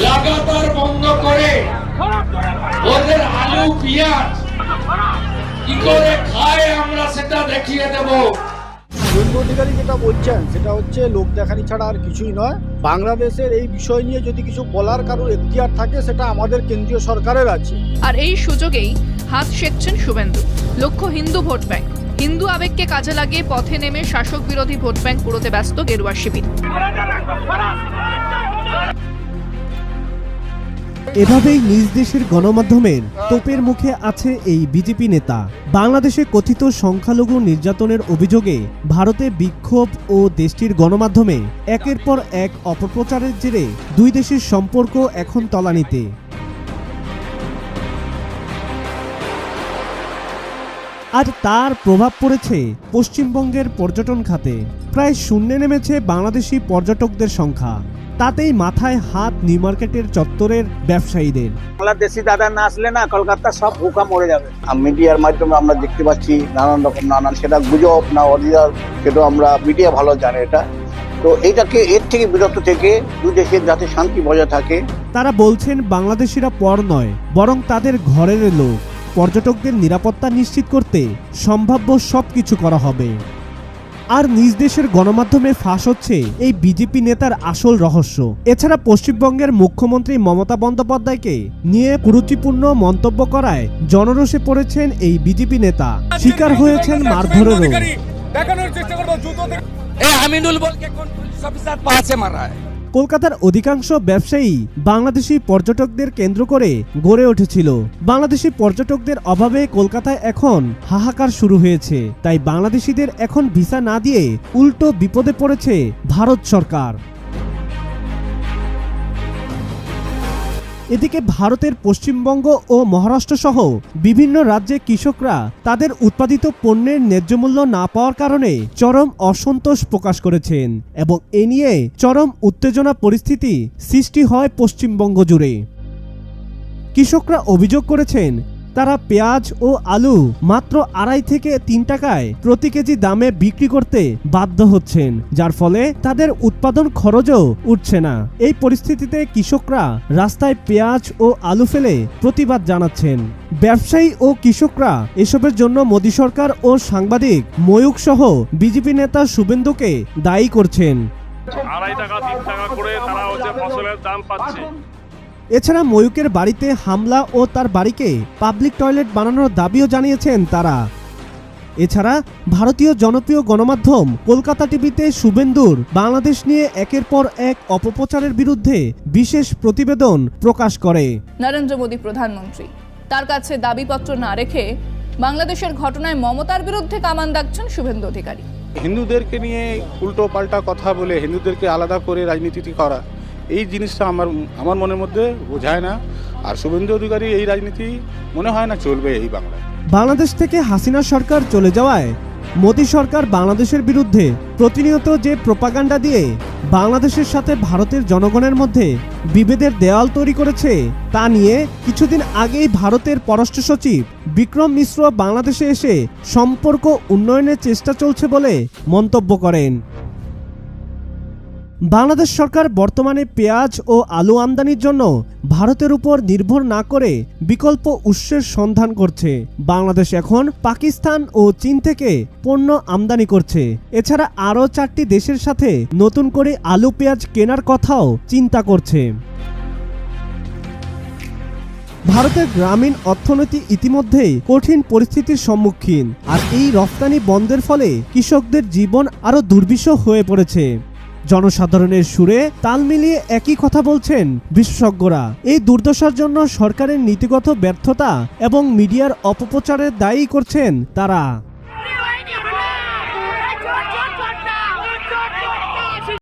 লাগাতার বন্ধ করে ওদের আলু পেঁয়াজ কি করে খায় আমরা সেটা দেখিয়ে দেব। শুভেন্দু অধিকারী যেটা বলছেন সেটা হচ্ছে লোক দেখানি ছাড়া আর কিছুই নয়। বাংলাদেশের এই বিষয় নিয়ে যদি কিছু বলার কারোর এখতিয়ার থাকে সেটা আমাদের কেন্দ্রীয় সরকারের আছে। আর এই সুযোগেই হাত সেঁকছেন শুভেন্দু। লক্ষ্য হিন্দু ভোট ব্যাংক, হিন্দু আবেগকে কাজে লাগিয়ে পথে নেমে শাসক বিরোধী ভোট ব্যাংক পুরোতে ব্যস্ত গেরুয়া শিবির। এভাবেই নিজ দেশের গণমাধ্যমের তোপের মুখে আছে এই বিজেপি নেতা। বাংলাদেশে কথিত সংখ্যালঘু নির্যাতনের অভিযোগে ভারতে বিক্ষোভ ও দেশটির গণমাধ্যমে একের পর এক অপপ্রচারের জেরে দুই দেশের সম্পর্ক এখন তলানিতে। আর তার প্রভাব পড়েছে পশ্চিমবঙ্গের পর্যটন খাতে। প্রায় শূন্যে নেমেছে বাংলাদেশি পর্যটকদের সংখ্যা। তাতেই মাথায় হাত নিউ মার্কেটের চত্বরের ব্যবসায়ীদের। বাংলাদেশি দাদা না আসলে না কলকাতা সব ভুকা মরে যাবে। মিডিয়ার মাধ্যমে আমরা দেখতে পাচ্ছি নানান সেটা গুজব না অরিজিনাল সেটা আমরা মিডিয়া ভালো জানে এটা। তো এইটাকে এর থেকে বিরত থেকে দুই দেশের যাতে শান্তি বজায় থাকে। তারা বলছেন বাংলাদেশিরা পর নয়, বরং তাদের ঘরের লোক। পর্যটকদের নিরাপত্তা নিশ্চিত করতে সম্ভাব্য সবকিছু করা হবে। আর নিজ দেশের গণমাধ্যমে ফাঁস হচ্ছে এই বিজেপি নেতার আসল রহস্য। এছাড়া পশ্চিমবঙ্গের মুখ্যমন্ত্রী মমতা বন্দ্যোপাধ্যায়কে নিয়ে কুরুচিপূর্ণ মন্তব্য করায় জনরোষে পড়েছেন এই বিজেপি নেতা। শিকার হয়েছেন মারধরেরও। কলকাতার অধিকাংশ ব্যবসায়ী বাংলাদেশি পর্যটকদের কেন্দ্র করে গড়ে উঠেছিল। বাংলাদেশি পর্যটকদের অভাবে কলকাতায় এখন হাহাকার শুরু হয়েছে। তাই বাংলাদেশিদের এখন ভিসা না দিয়ে উল্টো বিপদে পড়েছে ভারত সরকার। এদিকে ভারতের পশ্চিমবঙ্গ ও মহারাষ্ট্র সহ বিভিন্ন রাজ্যে কৃষকরা তাদের উৎপাদিত পণ্যের ন্যায্য মূল্য না পাওয়ার কারণে চরম অসন্তোষ প্রকাশ করেছেন এবং এ নিয়ে চরম উত্তেজনা পরিস্থিতি সৃষ্টি হয় পশ্চিমবঙ্গ জুড়ে। কৃষকরা অভিযোগ করেছেন তারা পেঁয়াজ ও আলু মাত্র 2.5 থেকে 3 টাকায় প্রতি কেজি দামে বিক্রি করতে বাধ্য হচ্ছেন, যার ফলে তাদের উৎপাদন খরচও উঠছে না। এই পরিস্থিতিতে কৃষকরা রাস্তায় পেঁয়াজ ও আলু ফেলে প্রতিবাদ জানাচ্ছেন। ব্যবসায়ী ও কৃষকরা এসবের জন্য মোদী সরকার ও সাংবাদিক ময়ূক সহ বিজেপি নেতা শুভেন্দুকে দায়ী করছেন। 2.5 টাকা 3 টাকা করে তারা ফসলের দাম পাচ্ছে। এছাড়া ময়ূকের বাড়িতে হামলা ও তার বাড়িকে পাবলিক টয়লেট বানানোর দাবিও জানিয়েছেন তারা। এছাড়া ভারতীয় জনপ্রিয় গণমাধ্যম কলকাতা টিভিতে শুভেন্দুর বাংলাদেশ নিয়ে একের পর এক অপপ্রচারের বিরুদ্ধে বিশেষ প্রতিবেদন প্রকাশ করে। নরেন্দ্র মোদী প্রধানমন্ত্রী, তার কাছে দাবিপত্র না রেখে বাংলাদেশের ঘটনায় মমতার বিরুদ্ধে কামান দাগছেন শুভেন্দু অধিকারী। হিন্দুদেরকে নিয়ে উল্টো পাল্টা কথা বলে হিন্দুদেরকে আলাদা করে রাজনীতি করা, এই জিনিসটা আমার মনের মধ্যে বোঝায় না। আর শুভেন্দু অধিকারী এই রাজনীতি মনে হয় না চলবে এই বাংলায়। বাংলাদেশ থেকে হাসিনা সরকার চলে যাওয়ায় মোদী সরকার বাংলাদেশের বিরুদ্ধে প্রতিনিয়ত যে প্রোপাগান্ডা দিয়ে বাংলাদেশের সাথে ভারতের জনগণের মধ্যে বিভেদের দেওয়াল তৈরি করেছে তা নিয়ে কিছুদিন আগেই ভারতের পররাষ্ট্র সচিব বিক্রম মিশ্র বাংলাদেশে এসে সম্পর্ক উন্নয়নের চেষ্টা চলছে বলে মন্তব্য করেন। বাংলাদেশ সরকার বর্তমানে পেঁয়াজ ও আলু আমদানির জন্য ভারতের উপর নির্ভর না করে বিকল্প উৎসের সন্ধান করছে। বাংলাদেশ এখন পাকিস্তান ও চীন থেকে পণ্য আমদানি করছে। এছাড়া আরও 4টি দেশের সাথে নতুন করে আলু পেঁয়াজ কেনার কথাও চিন্তা করছে। ভারতের গ্রামীণ অর্থনীতি ইতিমধ্যেই কঠিন পরিস্থিতির সম্মুখীন। আর এই রফতানি বন্ধের ফলে কৃষকদের জীবন আরও দুর্বিষহ হয়ে পড়েছে। জনসাধারণের সুরে তাল মিলিয়ে একই কথা বলছেন বিশেষজ্ঞরা। এই দুর্দশার জন্য সরকারের নীতিগত ব্যর্থতা এবং মিডিয়ার অপপ্রচারের দায়ী করছেন তারা।